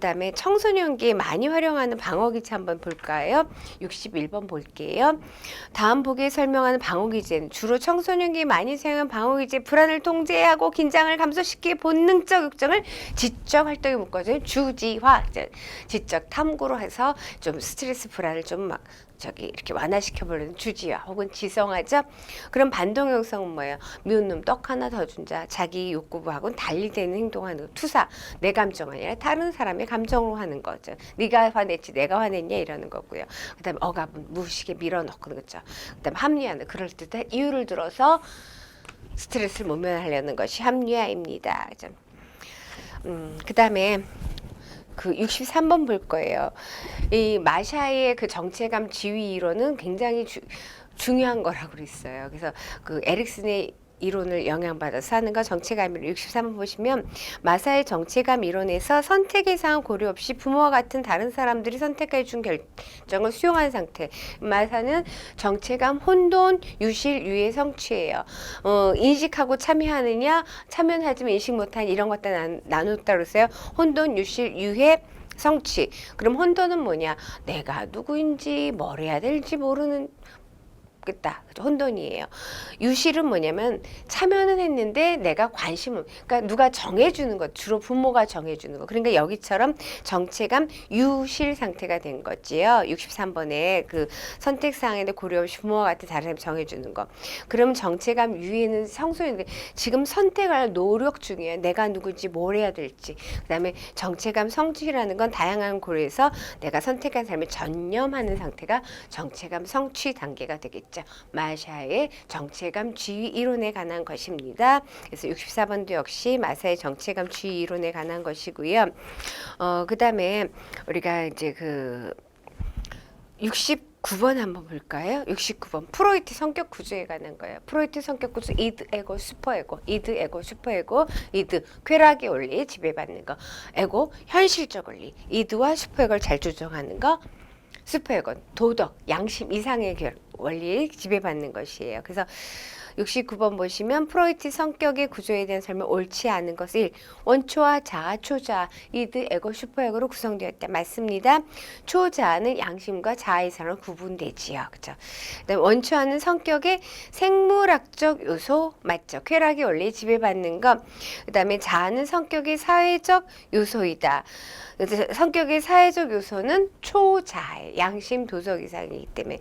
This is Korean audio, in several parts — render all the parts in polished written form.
다음에 청소년기에 많이 활용하는 방어기제 한번 볼까요? 61번 볼게요. 다음 보기에 설명하는 방어기제는 주로 청소년기에 많이 사용하는 방어기제, 불안을 통제하고 긴장을 감소시키기 본능적 욕정을 지적 활동에 묶어준 주지화, 지적 탐구로 해서 좀 스트레스 불안을 좀 막 이렇게 완화시켜 버리는 주지화 혹은 지성화죠. 그럼 반동 형성은 뭐예요? 미운 놈 떡 하나 더 준자, 자기 욕구하고는 달리 되는 행동하는 거. 투사, 내 감정 아니라 다른 사람의 감정으로 하는 거죠. 네가 화냈지 내가 화냈냐 이러는 거고요. 그다음에 억압은 무의식에 밀어넣고 그렇죠. 그다음에 합리화는 그럴 때 이유를 들어서 스트레스를 모면하려는 것이 합리화입니다. 그다음에 그 63번 볼 거예요. 이 마샤의 그 정체감 지위 이론은 굉장히 중요한 거라고 그랬어요. 그래서 그 에릭슨의 이론을 영향받아서 하는 거 정체감 이론 63번 보시면 마사의 정체감 이론에서 선택의 사항 고려 없이 부모와 같은 다른 사람들이 선택해 준 결정을 수용한 상태. 마사는 정체감, 혼돈, 유실, 유의 성취예요. 인식하고 참여하느냐, 참여는 하지만 인식 못하는 이런 것들 나눴다 그랬어요. 혼돈, 유실, 유해, 성취. 그럼 혼돈은 뭐냐? 내가 누구인지 뭘 해야 될지 모르는 겠다. 혼돈이에요. 유실은 뭐냐면 참여는 했는데 내가 관심을, 그러니까 누가 정해주는 것, 주로 부모가 정해주는 것. 그러니까 여기처럼 정체감 유실 상태가 된 거지요. 63번에 그 선택사항에 고려 없이 부모와 같은 다른 사람이 정해주는 거. 그럼 정체감 유에는 청소년들 지금 선택할 노력 중이에요. 내가 누구지, 뭘 해야 될지. 그 다음에 정체감 성취라는 건 다양한 고려에서 내가 선택한 삶에 전념하는 상태가 정체감 성취 단계가 되겠죠. 마샤의 정체감 지위 이론에 관한 것입니다. 그래서 64번도 역시 마사의 정체감 지위 이론에 관한 것이고요. 그 다음에 우리가 이제 그 69번 한번 볼까요? 69번 프로이트 성격 구조에 관한 거예요. 프로이트 성격 구조 이드, 에고, 슈퍼에고, 이드, 에고, 슈퍼에고, 이드, 쾌락의 원리 지배받는 거, 에고, 현실적 원리, 이드와 슈퍼에고를 잘 조정하는 거, 슈퍼에고, 도덕, 양심 이상의 원리에 지배받는 것이에요. 그래서 69번 보시면 프로이트 성격의 구조에 대한 설명 옳지 않은 것을 1. 원초와 자아, 초자아, 이드, 에고, 슈퍼에고로 구성되었다. 맞습니다. 초자아는 양심과 자아의 사람으로 구분되지요. 그죠? 그다음 원초하는 성격의 생물학적 요소 맞죠? 쾌락의 원리에 지배받는 것. 그다음에 자아는 성격의 사회적 요소이다. 성격의 사회적 요소는 초자아의 양심 도덕 이상이기 때문에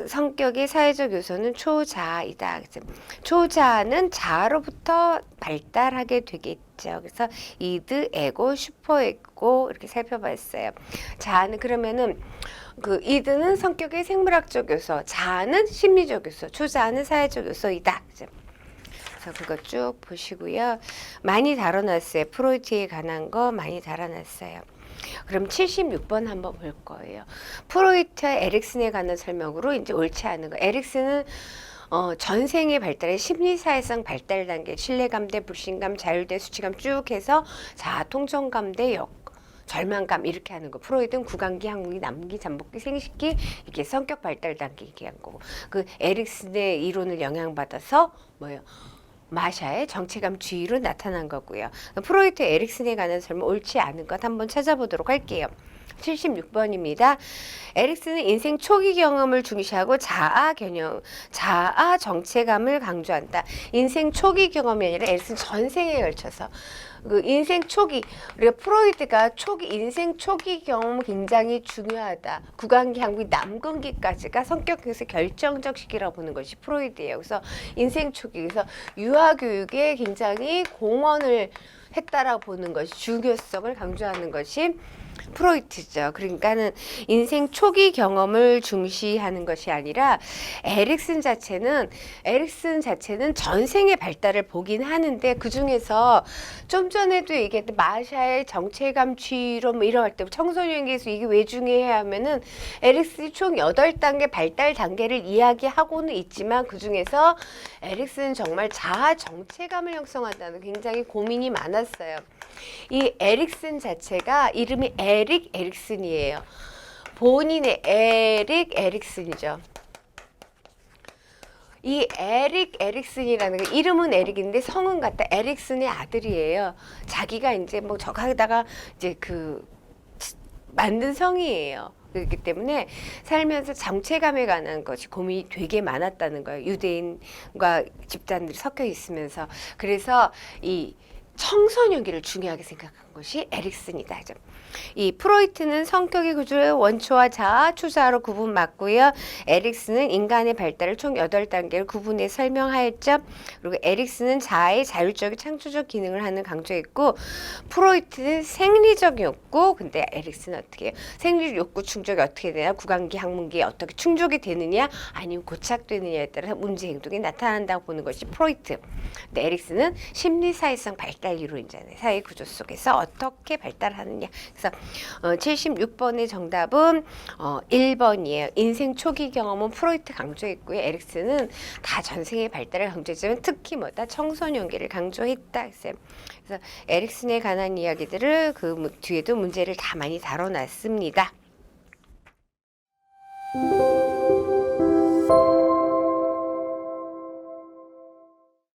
성격의 사회적 요소는 초자아이다. 초자아는 자아로부터 발달하게 되겠죠. 그래서 이드, 에고, 슈퍼에고 이렇게 살펴봤어요. 자아는 그러면은 그 이드는 성격의 생물학적 요소, 자아는 심리적 요소, 초자아는 사회적 요소이다. 그래서 그거 쭉 보시고요. 많이 다뤄놨어요. 프로이트에 관한 거 많이 다뤄놨어요. 그럼 76번 한번 볼 거예요. 프로이트와 에릭슨에 관한 설명으로 이제 옳지 않은 거. 에릭슨은 전생의 발달의 심리사회성 발달 단계, 신뢰감대, 불신감, 자율대, 수치감 쭉 해서 자아 통정감대, 절망감 이렇게 하는 거. 프로이드는 구강기, 항문기, 남기, 잠복기, 생식기 이렇게 성격 발달 단계 얘기한 거고. 그 에릭슨의 이론을 영향받아서 뭐예요? 마샤의 정체감 주의로 나타난 거고요. 프로이트 에릭슨에 관한 설명 옳지 않은 것 한번 찾아보도록 할게요. 76번입니다. 에릭슨은 인생 초기 경험을 중시하고 자아 개념, 자아 정체감을 강조한다. 인생 초기 경험이 아니라 에릭슨 전생에 걸쳐서 그 인생 초기, 우리가 프로이트가 인생 초기 경험은 굉장히 중요하다. 구강기, 항문기, 남근기까지가 성격에서 결정적 시기라고 보는 것이 프로이트예요. 그래서 인생 초기, 그래서 유아교육에 굉장히 공헌을 했다라고 보는 것이 중요성을 강조하는 것이 프로이트죠. 그러니까는 인생 초기 경험을 중시하는 것이 아니라 에릭슨 자체는 전생의 발달을 보긴 하는데 그 중에서 좀 전에도 얘기했던 마샤의 정체감 주의로 뭐 이런 할 때 청소년기에서 이게 왜 중요해야 하면은 에릭슨이 총 8단계 발달 단계를 이야기하고는 있지만 그 중에서 에릭슨은 정말 자아 정체감을 형성한다는 굉장히 고민이 많았어요. 이 에릭슨 자체가 이름이 에릭 에릭슨이에요. 본인의 에릭 에릭슨이죠. 이 에릭슨이라는 거, 이름은 에릭인데 성은 같다. 에릭슨의 아들이에요. 자기가 이제 뭐 저거 하다가 이제 만든 성이에요. 그렇기 때문에 살면서 정체감에 관한 것이 고민이 되게 많았다는 거예요. 유대인과 집단들이 섞여 있으면서. 그래서 이 청소년기를 중요하게 생각한 것이 에릭슨이다. 이 프로이트는 성격의 구조의 원초와 자아, 추사로 구분 맞고요. 에릭슨은 인간의 발달을 총 8단계를 구분해 설명하였죠. 그리고 에릭슨은 자아의 자율적 창조적 기능을 하는 강조했고, 프로이트는 생리적 욕구, 근데 에릭슨은 어떻게 해요? 생리적 욕구 충족이 어떻게 되냐? 구강기, 항문기에 어떻게 충족이 되느냐? 아니면 고착되느냐에 따라 문제 행동이 나타난다고 보는 것이 프로이트. 근데 에릭슨은 심리사회성 발달 이론이잖아요. 사회 구조 속에서 어떻게 발달하느냐. 그래서 76번의 정답은 1번이에요. 인생 초기 경험은 프로이트 강조했고요. 에릭슨은 다 전생의 발달을 강조했지만 특히 뭐다? 청소년기를 강조했다. 그래서 에릭슨에 관한 이야기들을 뒤에도 문제를 다 많이 다뤄놨습니다.